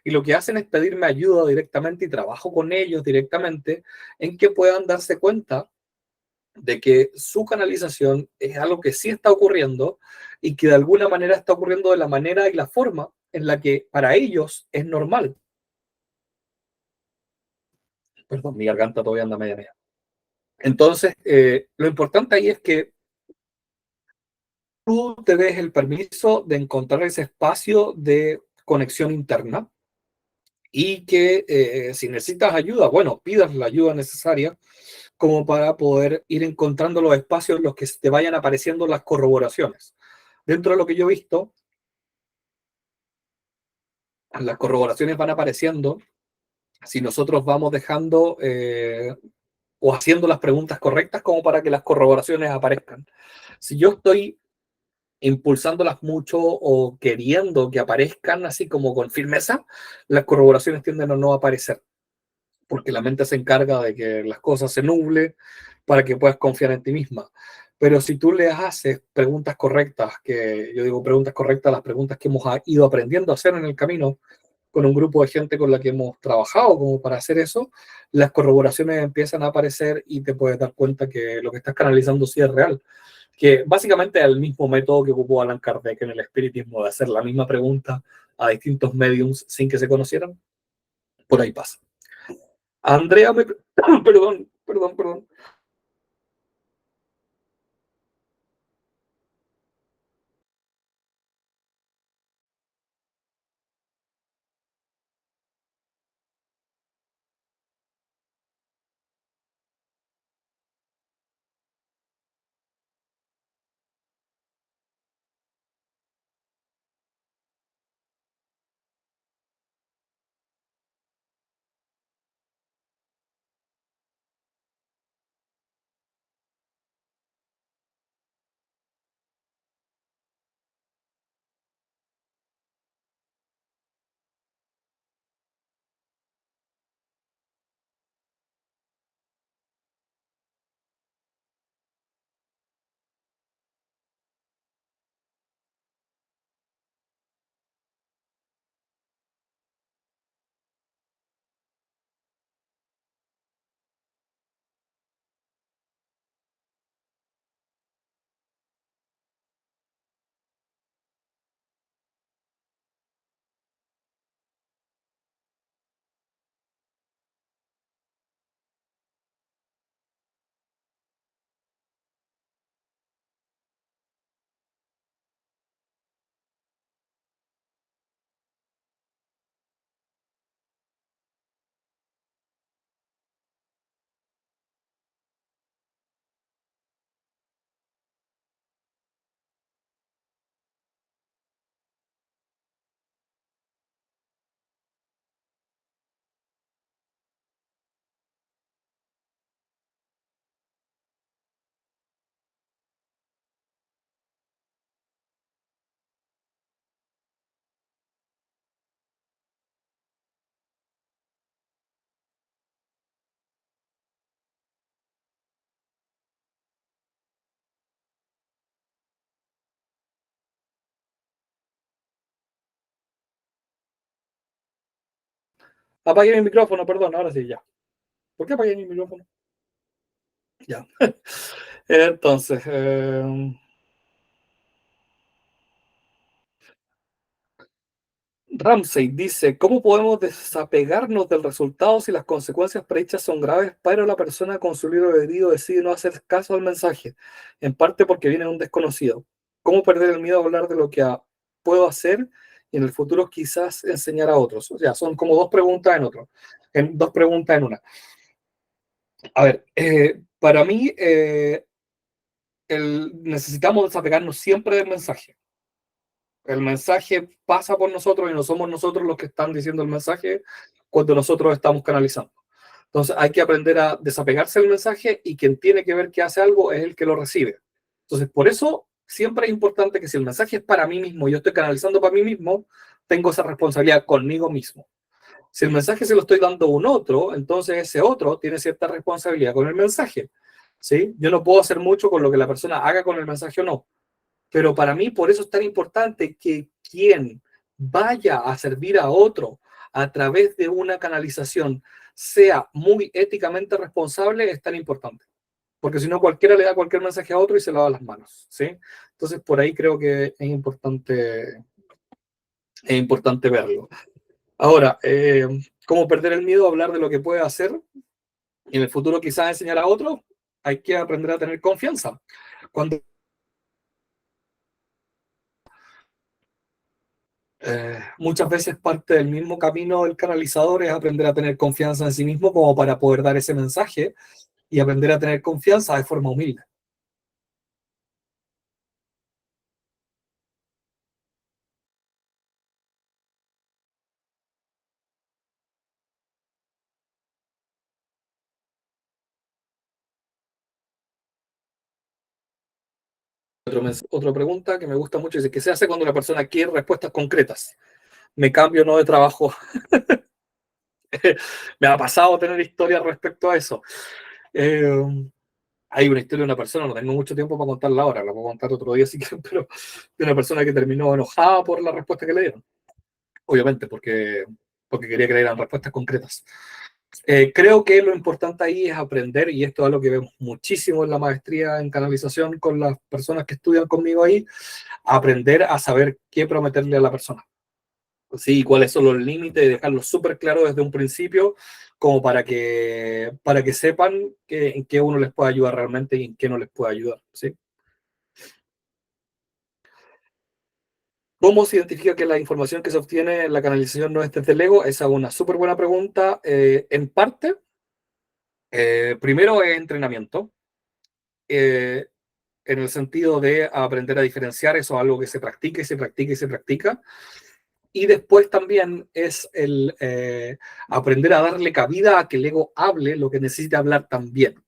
[SPEAKER 1] Y lo que hacen es pedirme ayuda directamente y trabajo con ellos directamente en que puedan darse cuenta de que su canalización es algo que sí está ocurriendo y que de alguna manera está ocurriendo de la manera y la forma en la que para ellos es normal. Perdón, mi garganta todavía anda media media. Entonces, lo importante ahí es que tú te des el permiso de encontrar ese espacio de conexión interna y que si necesitas ayuda, bueno, pidas la ayuda necesaria como para poder ir encontrando los espacios en los que te vayan apareciendo las corroboraciones. Dentro de lo que yo he visto, las corroboraciones van apareciendo si nosotros vamos dejando o haciendo las preguntas correctas como para que las corroboraciones aparezcan. Si yo estoy impulsándolas mucho o queriendo que aparezcan así como con firmeza, las corroboraciones tienden a no aparecer, porque la mente se encarga de que las cosas se nublen para que puedas confiar en ti misma. Pero si tú le haces preguntas correctas, que yo digo preguntas correctas, las preguntas que hemos ido aprendiendo a hacer en el camino, con un grupo de gente con la que hemos trabajado como para hacer eso, las corroboraciones empiezan a aparecer y te puedes dar cuenta que lo que estás canalizando sí es real. Que básicamente es el mismo método que ocupó Allan Kardec en el espiritismo, de hacer la misma pregunta a distintos mediums sin que se conocieran. Por ahí pasa. Andrea me... perdón. Apagué mi micrófono, perdón, ahora sí, ya. ¿Por qué apagué mi micrófono? Ya. Entonces, Ramsey dice, ¿cómo podemos desapegarnos del resultado si las consecuencias prehechas son graves, pero la persona con su libro herido decide no hacer caso al mensaje, en parte porque viene de un desconocido? ¿Cómo perder el miedo a hablar de lo que puedo hacer y en el futuro quizás enseñar a otros? O sea, son como dos preguntas en otro, en dos preguntas en una. A ver, para mí necesitamos desapegarnos siempre del mensaje. El mensaje pasa por nosotros y no somos nosotros los que están diciendo el mensaje cuando nosotros estamos canalizando. Entonces hay que aprender a desapegarse del mensaje y quien tiene que ver que hace algo es el que lo recibe. Entonces, por eso siempre es importante que si el mensaje es para mí mismo, yo estoy canalizando para mí mismo, tengo esa responsabilidad conmigo mismo. Si el mensaje se lo estoy dando a un otro, entonces ese otro tiene cierta responsabilidad con el mensaje. ¿Sí? Yo no puedo hacer mucho con lo que la persona haga con el mensaje o no. Pero para mí, por eso es tan importante que quien vaya a servir a otro a través de una canalización sea muy éticamente responsable, es tan importante. Porque si no, cualquiera le da cualquier mensaje a otro y se lava las manos. ¿Sí? Entonces, por ahí creo que es importante verlo. Ahora, ¿cómo perder el miedo a hablar de lo que puede hacer y en el futuro quizás enseñar a otros? Hay que aprender a tener confianza. Cuando muchas veces parte del mismo camino del canalizador es aprender a tener confianza en sí mismo como para poder dar ese mensaje y aprender a tener confianza de forma humilde. Otra pregunta que me gusta mucho es ¿qué se hace cuando la persona quiere respuestas concretas? Me cambio no de trabajo. Me ha pasado tener historias respecto a eso. Eh, Hay una historia de una persona, no tengo mucho tiempo para contarla ahora, la puedo contar otro día si quieren, pero de una persona que terminó enojada por la respuesta que le dieron. Obviamente, porque quería que le dieran respuestas concretas. Creo que lo importante ahí es aprender, y esto es algo que vemos muchísimo en la maestría en canalización con las personas que estudian conmigo ahí, aprender a saber qué prometerle a la persona. Sí, cuáles son los límites, dejarlo súper claro desde un principio, como para que sepan en qué uno les puede ayudar realmente y en qué no les puede ayudar. ¿Sí? ¿Cómo se identifica que la información que se obtiene en la canalización no es desde el ego? Esa es una súper buena pregunta. En parte, primero es entrenamiento, eh, en el sentido de aprender a diferenciar eso, algo que se practica y se practica y se practica. Y después también es el aprender a darle cabida a que el ego hable lo que necesita hablar también.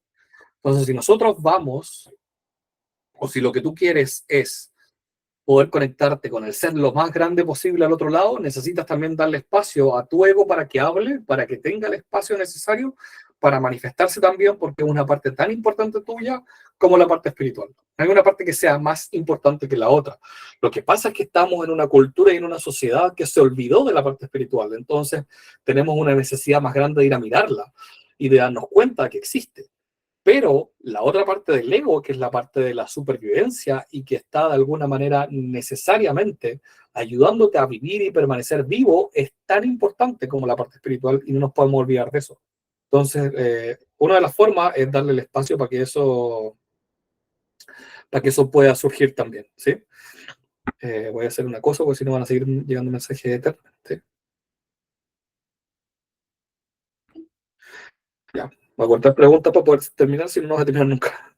[SPEAKER 1] Entonces, si nosotros vamos, o si lo que tú quieres es poder conectarte con el ser lo más grande posible al otro lado, necesitas también darle espacio a tu ego para que hable, para que tenga el espacio necesario para manifestarse también, porque es una parte tan importante tuya como la parte espiritual. No hay una parte que sea más importante que la otra. Lo que pasa es que estamos en una cultura y en una sociedad que se olvidó de la parte espiritual. Entonces, tenemos una necesidad más grande de ir a mirarla y de darnos cuenta que existe. Pero la otra parte del ego, que es la parte de la supervivencia y que está de alguna manera necesariamente ayudándote a vivir y permanecer vivo, es tan importante como la parte espiritual y no nos podemos olvidar de eso. Entonces, una de las formas es darle el espacio para que eso pueda surgir también. ¿Sí? Voy a hacer una cosa porque si no van a seguir llegando mensajes eternamente. Ya, voy a cortar preguntas para poder terminar, si no, no vas a terminar nunca.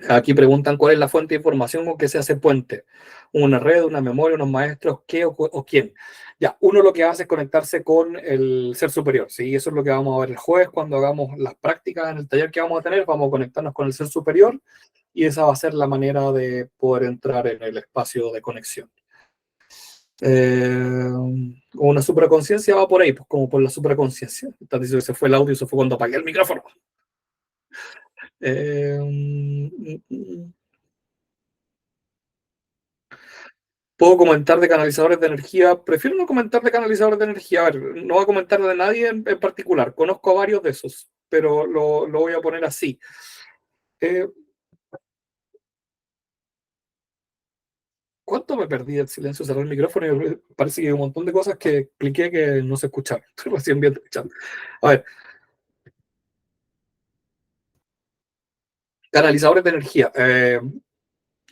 [SPEAKER 1] Aquí preguntan cuál es la fuente de información con que se hace puente. Una red, una memoria, unos maestros, qué o quién. Ya, uno lo que hace es conectarse con el ser superior, ¿sí? Eso es lo que vamos a ver el jueves cuando hagamos las prácticas en el taller que vamos a tener. Vamos a conectarnos con el ser superior y esa va a ser la manera de poder entrar en el espacio de conexión. Eh, una supraconciencia va por ahí, pues como por la supraconciencia. Estás diciendo que se fue el audio, se fue cuando apagué el micrófono. Eh, Puedo comentar de canalizadores de energía. Prefiero no comentar de canalizadores de energía. A ver, no voy a comentar de nadie en particular. Conozco a varios de esos, pero lo voy a poner así. Eh, ¿Cuánto me perdí el silencio? Cerré el micrófono y parece que hay un montón de cosas que expliqué que no se escucharon. Estoy recién viendo escuchando. A ver, canalizadores de energía.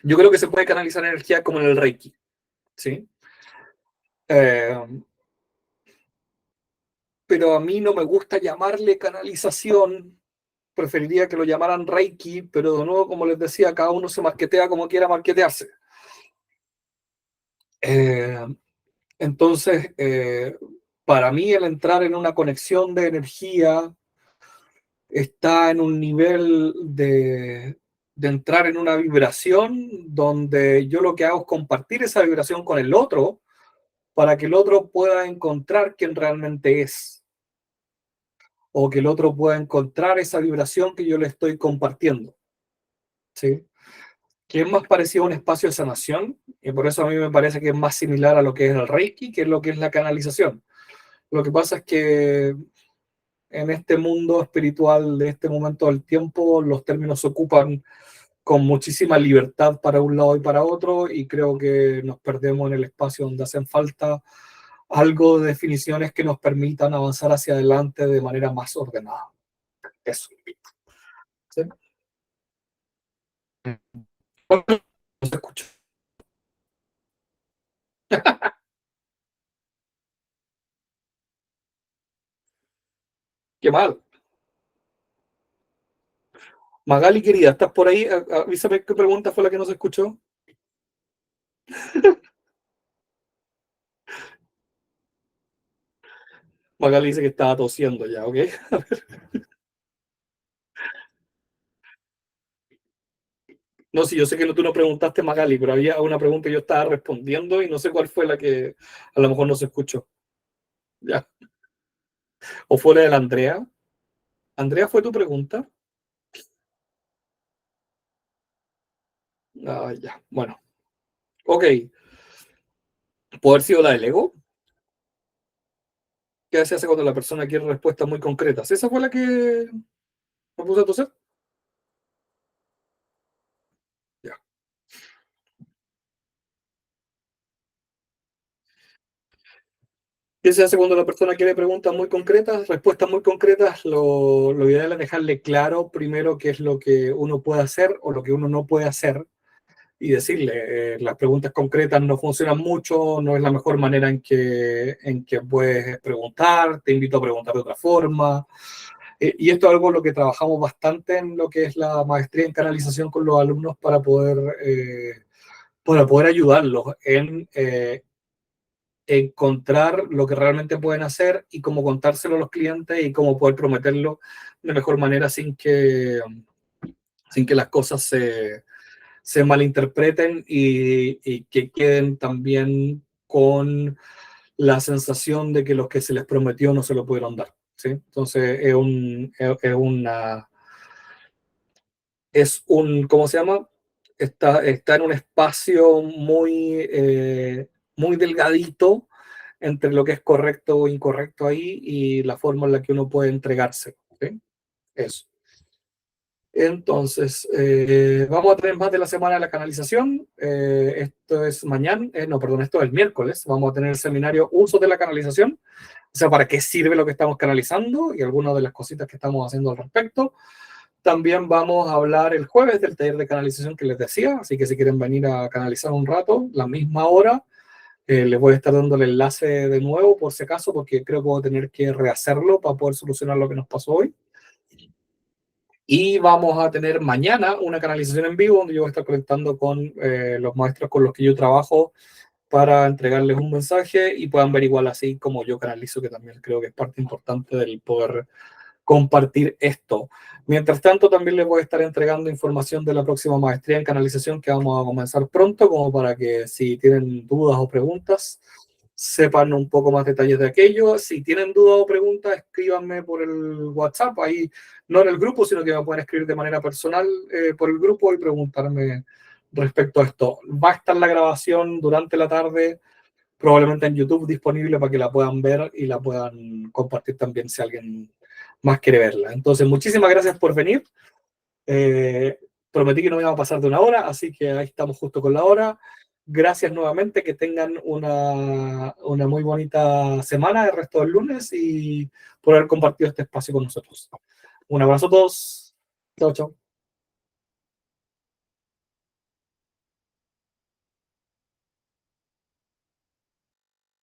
[SPEAKER 1] Yo creo que se puede canalizar energía como en el Reiki. ¿Sí? Eh, pero a mí no me gusta llamarle canalización. Preferiría que lo llamaran Reiki, pero de nuevo, como les decía, cada uno se marketea como quiera marketearse. Eh, entonces, para mí el entrar en una conexión de energía está en un nivel de entrar en una vibración donde yo lo que hago es compartir esa vibración con el otro para que el otro pueda encontrar quién realmente es o que el otro pueda encontrar esa vibración que yo le estoy compartiendo, ¿sí? Que es más parecido a un espacio de sanación y por eso a mí me parece que es más similar a lo que es el Reiki que es lo que es la canalización. Lo que pasa es que en este mundo espiritual de este momento del tiempo los términos se ocupan con muchísima libertad para un lado y para otro y creo que nos perdemos en el espacio donde hacen falta algo de definiciones que nos permitan avanzar hacia adelante de manera más ordenada. Eso. ¿Sí? No se escucha. Qué mal. Magali, querida, ¿estás por ahí? Avísame qué pregunta fue la que no se escuchó. Magali dice que estaba tosiendo ya, ¿ok? No, sí, yo sé que no, tú no preguntaste, Magali, pero había una pregunta que yo estaba respondiendo y no sé cuál fue la que a lo mejor no se escuchó. Ya. ¿O fue la de la Andrea? ¿Andrea fue tu pregunta? Ah, ya. Bueno. Ok. ¿Puede haber sido la del ego? ¿Qué se hace cuando la persona quiere respuestas muy concretas? ¿Esa fue la que me puse a toser? Ya. ¿Qué se hace cuando la persona quiere preguntas muy concretas, respuestas muy concretas? Lo ideal es dejarle claro primero qué es lo que uno puede hacer o lo que uno no puede hacer y decirle, las preguntas concretas no funcionan mucho, no es la mejor manera en que puedes preguntar, te invito a preguntar de otra forma. Y esto es algo lo que trabajamos bastante en lo que es la maestría en canalización con los alumnos para poder ayudarlos en encontrar lo que realmente pueden hacer y cómo contárselo a los clientes y cómo poder prometerlo de mejor manera sin que las cosas se malinterpreten y que queden también con la sensación de que los que se les prometió no se lo pudieron dar. ¿Sí? Entonces ¿cómo se llama? Está en un espacio muy delgadito entre lo que es correcto o incorrecto ahí y la forma en la que uno puede entregarse. ¿Sí? Eso. Entonces, vamos a tener más de la semana de la canalización. Esto es mañana, no, perdón, esto es el miércoles. Vamos a tener el seminario Uso de la canalización, o sea, para qué sirve lo que estamos canalizando y algunas de las cositas que estamos haciendo al respecto. También vamos a hablar el jueves del taller de canalización que les decía, así que si quieren venir a canalizar un rato, la misma hora, les voy a estar dando el enlace de nuevo por si acaso, porque creo que voy a tener que rehacerlo para poder solucionar lo que nos pasó hoy. Y vamos a tener mañana una canalización en vivo donde yo voy a estar conectando con los maestros con los que yo trabajo para entregarles un mensaje y puedan ver igual así como yo canalizo, que también creo que es parte importante del poder compartir esto. Mientras tanto, también les voy a estar entregando información de la próxima maestría en canalización que vamos a comenzar pronto, como para que si tienen dudas o preguntas, sepan un poco más detalles de aquello. Si tienen dudas o preguntas, escríbanme por el WhatsApp, ahí no en el grupo, sino que me pueden escribir de manera personal por el grupo y preguntarme respecto a esto. Va a estar la grabación durante la tarde, probablemente en YouTube disponible para que la puedan ver y la puedan compartir también si alguien más quiere verla. Entonces, muchísimas gracias por venir. Eh, Prometí que no me iba a pasar de una hora, así que ahí estamos justo con la hora. Gracias nuevamente, que tengan una muy bonita semana el resto del lunes y por haber compartido este espacio con nosotros. Un abrazo a todos. Chao, chao.